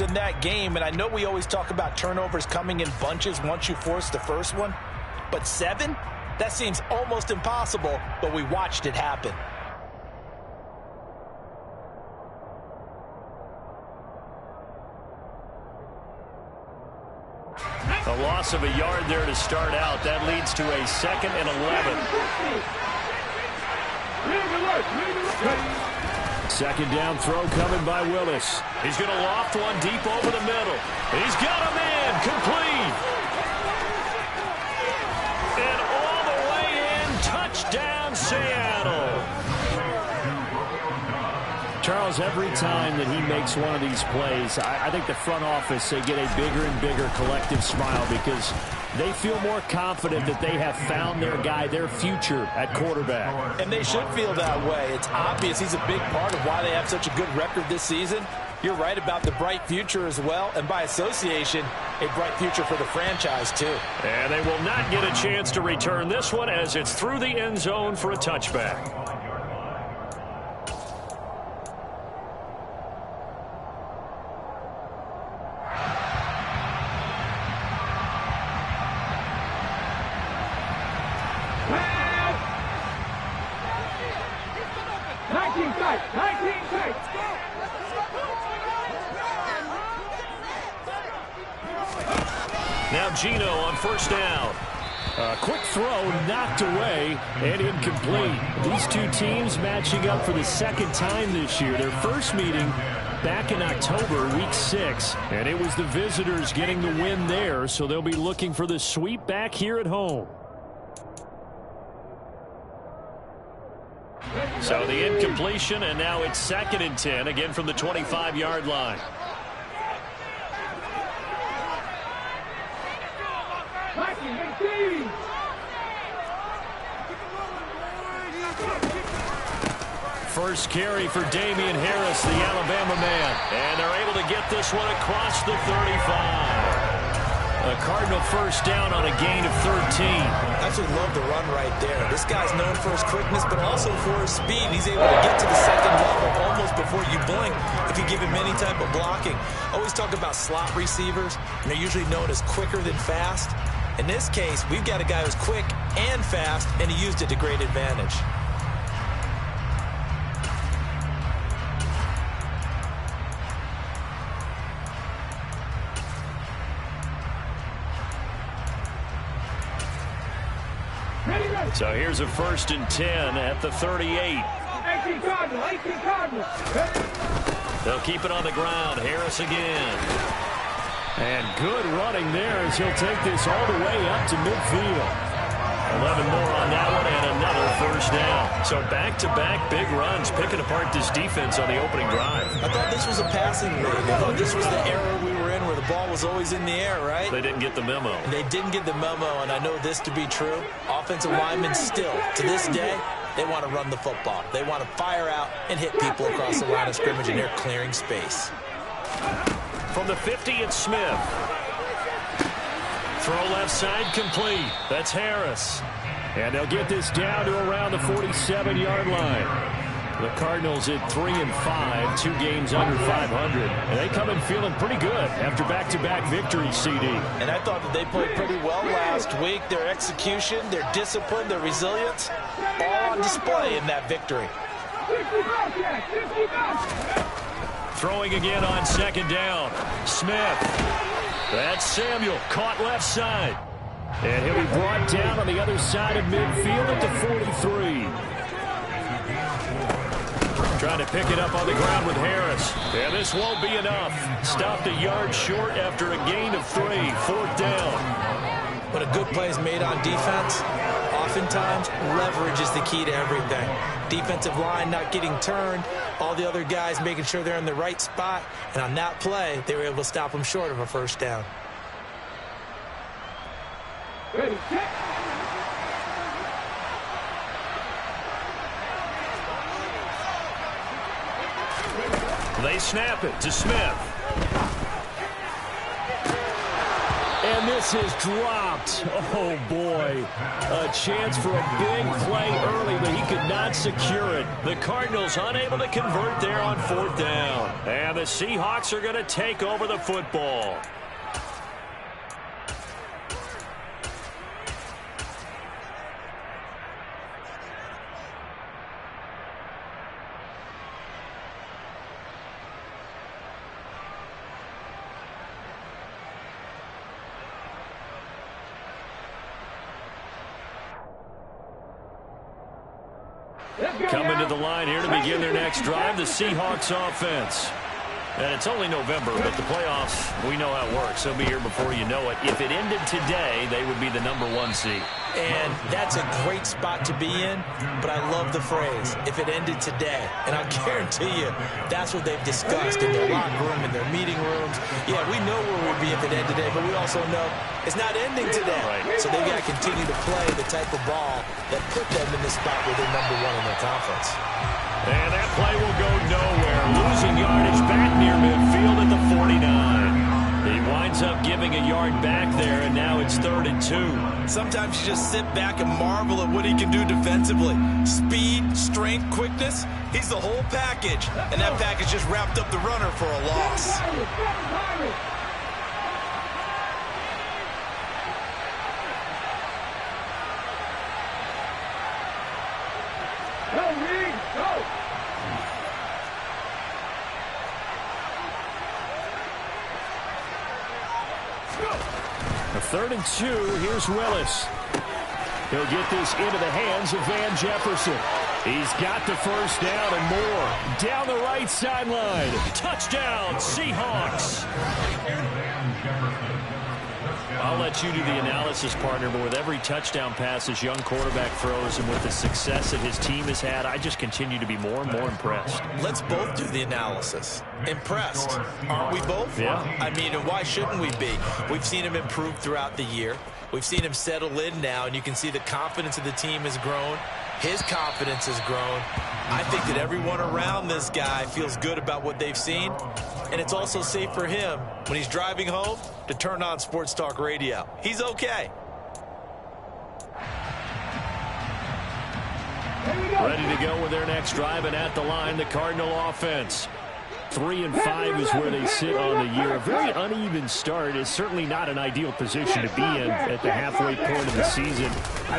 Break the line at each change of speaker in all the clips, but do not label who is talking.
turnovers in that game, and I know we always talk about turnovers coming in bunches once you force the first one, but 7? That seems almost impossible, but we watched it happen.
A loss of a yard there to start out. That leads to a 2nd and 11. Second down throw coming by Willis. He's going to loft one deep over the middle. He's got a man complete. And all the way in, touchdown Seattle. Charles, every time that he makes one of these plays, I think the front office, they get a bigger and bigger collective smile because they feel more confident that they have found their guy, their future at quarterback.
And they should feel that way. It's obvious he's a big part of why they have such a good record this season. You're right about the bright future as well, and by association, a bright future for the franchise too.
And they will not get a chance to return this one as it's through the end zone for a touchback. Now Gino on first down. A quick throw knocked away and incomplete. These two teams matching up for the second time this year. Their first meeting back in October, week 6. And it was the visitors getting the win there, so they'll be looking for the sweep back here at home. So the incompletion, and now it's 2nd and 10, again from the 25-yard line. First carry for Damian Harris, the Alabama man. And they're able to get this one across the 35. A Cardinal first down on a gain of 13.
I actually love the run right there. This guy's known for his quickness, but also for his speed. He's able to get to the second level almost before you blink if you give him any type of blocking. Always talk about slot receivers, and they're usually known as quicker than fast. In this case, we've got a guy who's quick and fast, and he used it to great advantage.
So here's a 1st and 10 at the 38. 18 Cardinal. They'll keep it on the ground. Harris again. And good running there as he'll take this all the way up to midfield. 11 more on that one and another first down. So back-to-back big runs picking apart this defense on the opening drive.
I thought this was a passing league. I thought this was the era we were in where the ball was always in the air, right?
They didn't get the memo.
They didn't get the memo, and I know this to be true. Offensive linemen still, to this day, they want to run the football. They want to fire out and hit people across the line of scrimmage, and they're clearing space.
From the 50, it's Smith. Throw left side complete. That's Harris. And they'll get this down to around the 47-yard line. The Cardinals at 3-5, 2 games under 500. And they come in feeling pretty good after back-to-back victories, CD.
And I thought that they played pretty well last week. Their execution, their discipline, their resilience, all on display in that victory.
Throwing again on 2nd down. Smith. That's Samuel, caught left side. And he'll be brought down on the other side of midfield at the 43. Trying to pick it up on the ground with Harris. And this won't be enough. Stopped a yard short after a gain of 3. 4th down.
When a good play is made on defense, oftentimes leverage is the key to everything. Defensive line not getting turned, all the other guys making sure they're in the right spot, and on that play, they were able to stop them short of a first down.
Ready, set.
They snap it to Smith. And this This is dropped. Oh, boy. A chance for a big play early, but he could not secure it. The Cardinals unable to convert there on 4th down. And the Seahawks are going to take over the football. Coming to the line here to begin their next drive, the Seahawks offense. And it's only November, but the playoffs, we know how it works. They'll be here before you know it. If it ended today, they would be the #1 seed.
And that's a great spot to be in, but I love the phrase, if it ended today. And I guarantee you, that's what they've discussed in their locker room, in their meeting rooms. Yeah, we know where we'd be if it ended today, but we also know it's not ending today.
Right.
So they've got to continue to play the type of ball that put them in the spot where they're #1 in their conference.
And that play will go nowhere. Losing yardage back near midfield at the 49. He winds up giving a yard back there, and now it's 3rd and 2.
Sometimes you just sit back and marvel at what he can do defensively. Speed, strength, quickness, he's the whole package. And that package just wrapped up the runner for a loss.
A 3rd and 2, here's Willis. He'll get this into the hands of Van Jefferson. He's got the 1st down and more. Down the right sideline. Touchdown, Seahawks. I'll let you do the analysis, partner, but with every touchdown pass this young quarterback throws and with the success that his team has had, I just continue to be more and more impressed.
Let's both do the analysis. Impressed, aren't we both?
Yeah.
I mean, and why shouldn't we be? We've seen him improve throughout the year. We've seen him settle in now, and you can see the confidence of the team has grown. His confidence has grown. I think that everyone around this guy feels good about what they've seen, and it's also safe for him when he's driving home to turn on Sports Talk Radio. He's okay.
Ready to go with their next drive, and at the line, the Cardinal offense. 3 and 5 is where they sit on the year. A very uneven start is certainly not an ideal position to be in at the halfway point of the season.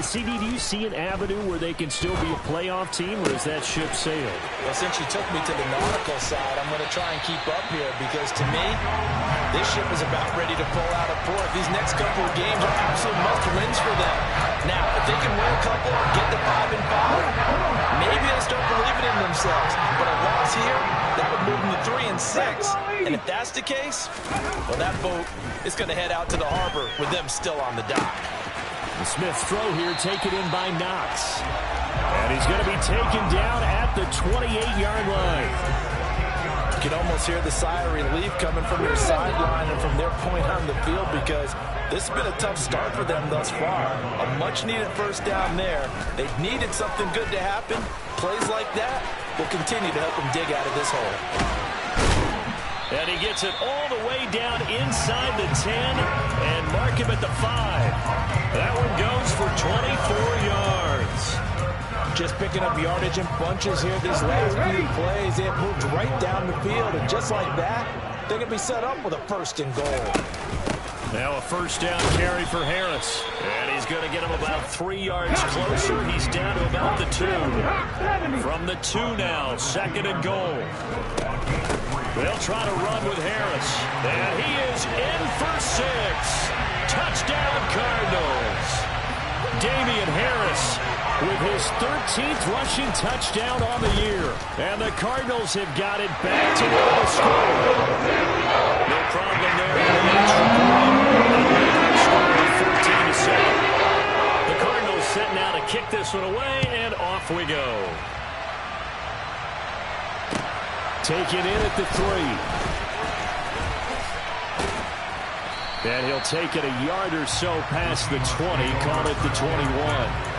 CD, do you see an avenue where they can still be a playoff team, or is that ship sailed?
Well, since you took me to the nautical side, I'm going to try and keep up here because, to me, this ship is about ready to pull out of port. These next couple of games are absolute must-wins for them. Now, if they can win a couple, get to 5 and 5, maybe they'll start believing in themselves. But a loss here, that would move them to 3 and 6. And if that's the case, well, that boat is going to head out to the harbor with them still on the dock.
The Smith throw here taken in by Knox. And he's going to be taken down at the 28-yard line.
You can almost hear the sigh of relief coming from their sideline and from their point on the field because this has been a tough start for them thus far. A much-needed 1st down there. They've needed something good to happen. Plays like that will continue to help them dig out of this hole.
And he gets it all the way down inside the 10 and mark him at the 5. That one goes for 24 yards.
Just picking up yardage in bunches here these last few plays. They have moved right down the field, and just like that, they're going to be set up with a 1st and goal.
Now a 1st down carry for Harris. And he's going to get him about 3 yards closer. He's down to about the 2. From the 2 now, 2nd and goal. They'll try to run with Harris. And he is in for 6. Touchdown, Cardinals. Damian Harris with his 13th rushing touchdown on the year. And the Cardinals have got it back to where the score. No problem there in the extra point. 14-7. The Cardinals set now to kick this one away, and off we go. Taken in at the 3. And he'll take it a yard or so past the 20, call it the 21.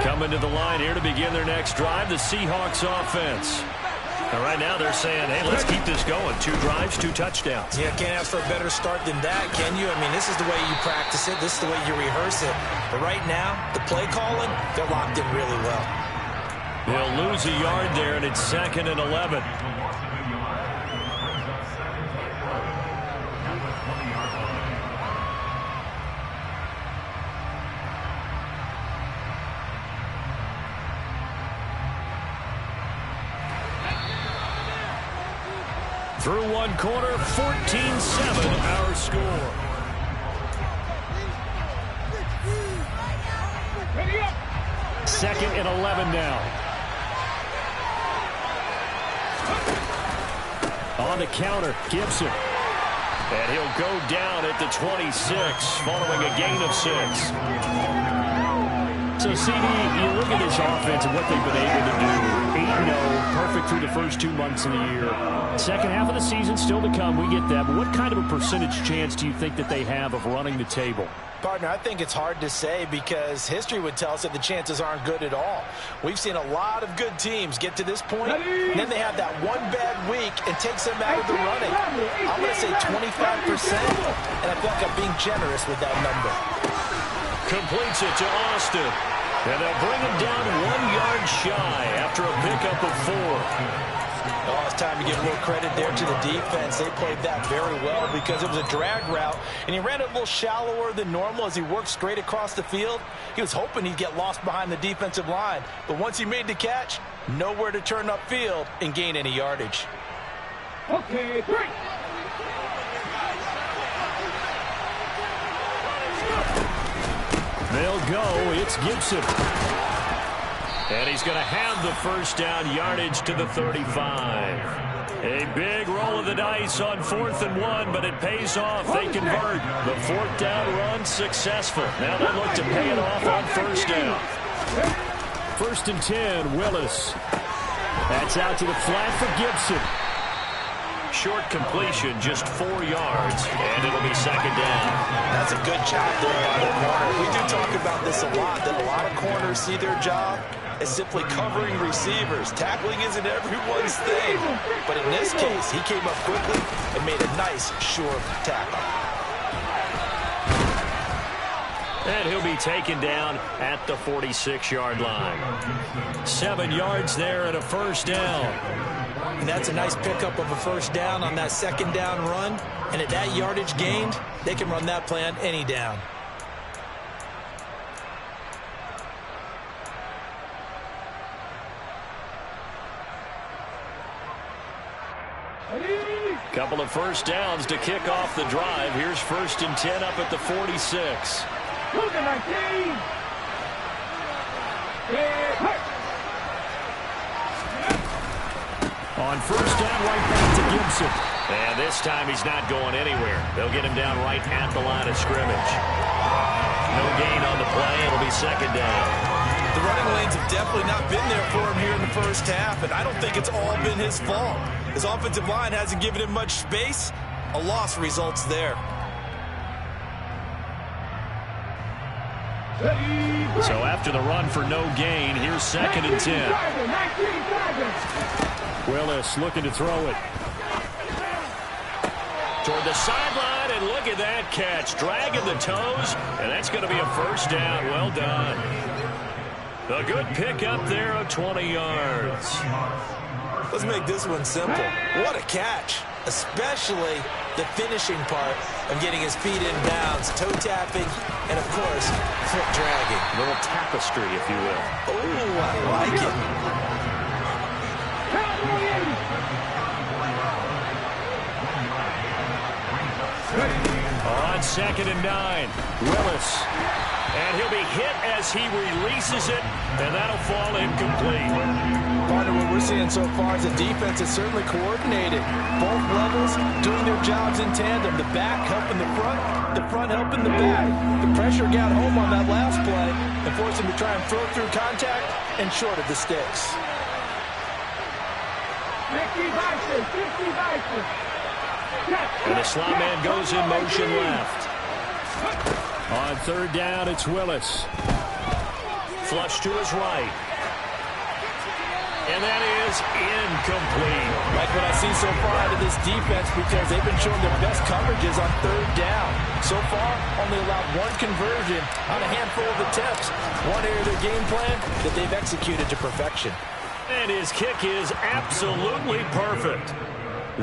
Coming to the line here to begin their next drive, the Seahawks offense. And right now they're saying, hey, let's keep this going. 2 drives, 2 touchdowns.
Yeah, can't ask for a better start than that, can you? I mean, this is the way you practice it. This is the way you rehearse it. But right now, the play calling, they're locked in really well.
They'll lose a yard there, and it's 2nd and 11. Through one quarter, 14-7 our score. Second and 11 now. On the counter, Gibson. And he'll go down at the 26, following a gain of 6. So, CD, you look at this offense and what they've been able to do. 8-0, perfect through the first 2 months of the year. Second half of the season still to come, we get that. But what kind of a percentage chance do you think that they have of running the table?
Partner, I think it's hard to say because history would tell us that the chances aren't good at all. We've seen a lot of good teams get to this point, and then they have that one bad week and takes them out of the running. I'm going to say 25%, and I feel like I'm being generous with that number.
Completes it to Austin. And they'll bring him down 1 yard shy after a pickup of 4.
Oh, it's time to give a little credit there to the defense. They played that very well because it was a drag route, and he ran it a little shallower than normal as he worked straight across the field. He was hoping he'd get lost behind the defensive line, but once he made the catch, nowhere to turn upfield and gain any yardage.
Okay, 3.
They'll go. It's Gibson. And he's going to have the first down, yardage to the 35. A big roll of the dice on 4th and 1, but it pays off. They convert. The 4th down run successful. Now they look to pay it off on 1st down. 1st and 10, Willis. That's out to the flat for Gibson. Short completion, just 4 yards, and it'll be 2nd down.
That's a good job there by the corner. We do talk about this a lot, that a lot of corners see their job as simply covering receivers. Tackling isn't everyone's thing. But in this case, he came up quickly and made a nice, sure tackle.
And he'll be taken down at the 46-yard line. 7 yards there and a 1st down.
And that's a nice pickup of a 1st down on that 2nd down run. And at that yardage gained, they can run that play on any down.
Couple of 1st downs to kick off the drive. Here's 1st and 10 up at the 46. On 1st down, right back to Gibson. And this time he's not going anywhere. They'll get him down right at the line of scrimmage. No gain on the play. It'll be 2nd down.
The running lanes have definitely not been there for him here in the first half, and I don't think it's all been his fault. His offensive line hasn't given him much space. A loss results there.
So after the run for no gain, here's 2nd and 10. Willis looking to throw it. Toward the sideline, and look at that catch. Dragging the toes, and that's going to be a 1st down. Well done. A good pickup there of 20 yards.
Let's make this one simple. What a catch, especially the finishing part of getting his feet in bounds, toe tapping, and of course, foot dragging.
A little tapestry, if you will.
Oh, I like it.
On 2nd and 9, Willis. And he'll be hit as he releases it, and that'll fall incomplete.
Part of what we're seeing so far is the defense is certainly coordinated. Both levels doing their jobs in tandem. The back helping the front helping the back. The pressure got home on that last play and forced him to try and throw through contact and short of the sticks.
50
And the slot man goes in motion left. On 3rd down, it's Willis. Flush to his right. And that is incomplete.
Like what I've seen so far out of this defense, because they've been showing their best coverages on third down. So far, only allowed one conversion on a handful of attempts. One area of their game plan that they've executed to perfection.
And his kick is absolutely perfect.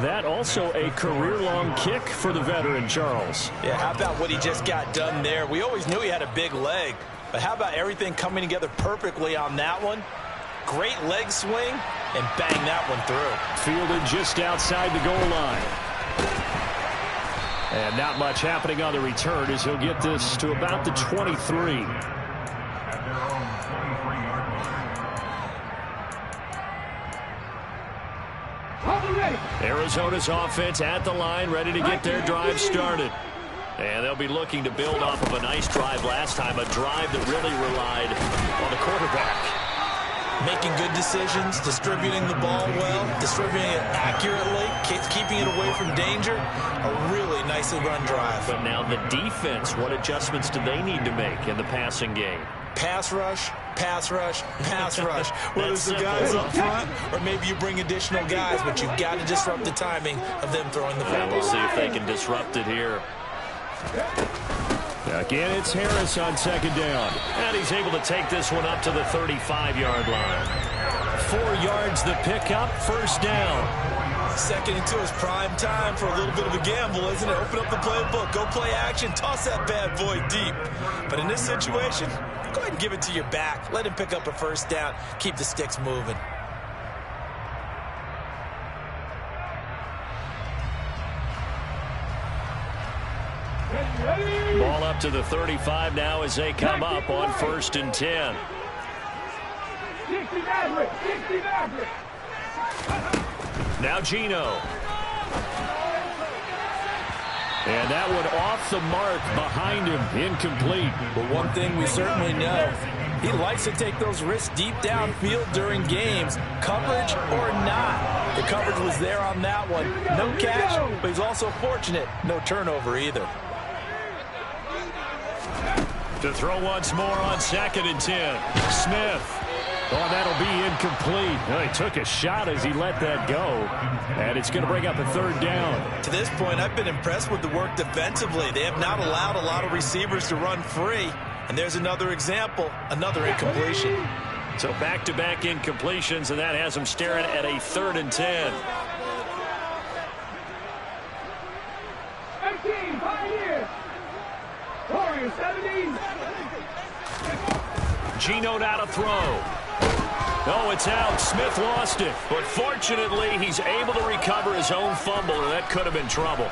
That also a career-long kick for the veteran, Charles.
Yeah, how about what he just got done there? We always knew he had a big leg, but how about everything coming together perfectly on that one? Great leg swing, and bang that one through.
Fielded just outside the goal line. And not much happening on the return as he'll get this to about the 23. Arizona's offense at the line, ready to get their drive started. And they'll be looking to build off of a nice drive last time, a drive that really relied on the quarterback.
Making good decisions, distributing the ball well, distributing it accurately, keeping it away from danger. A really nicely run drive.
But now the defense, what adjustments do they need to make in the passing game?
Pass rush, pass rush, pass rush. Whether it's the guys up front or maybe you bring additional guys, but you've got to disrupt the timing of them throwing the football.
We'll see if they can disrupt it here. Again, it's Harris on second down. And he's able to take this one up to the 35-yard line. 4 yards the pickup, first down.
Second and 2 is prime time for a little bit of a gamble, isn't it? Open up the playbook, go play action, toss that bad boy deep. But in this situation, go ahead and give it to your back. Let him pick up a first down, keep the sticks moving.
Ball up to the 35 now as they come up on 1st and 10. Now Gino. And that one off the mark behind him, incomplete.
But one thing we certainly know, he likes to take those risks deep downfield during games, coverage or not. The coverage was there on that one. No catch, but he's also fortunate. No turnover either.
To throw once more on 2nd and 10. Smith. Oh, that'll be incomplete. Well, he took a shot as he let that go. And it's going to bring up a 3rd down.
To this point, I've been impressed with the work defensively. They have not allowed a lot of receivers to run free. And there's another example, another incompletion.
So back-to-back incompletions, and that has them staring at a 3rd and 10.
18, Pioneers. Warriors 17.
Gino now to throw. No, it's out. Smith lost it. But fortunately, he's able to recover his own fumble, or that could have been trouble.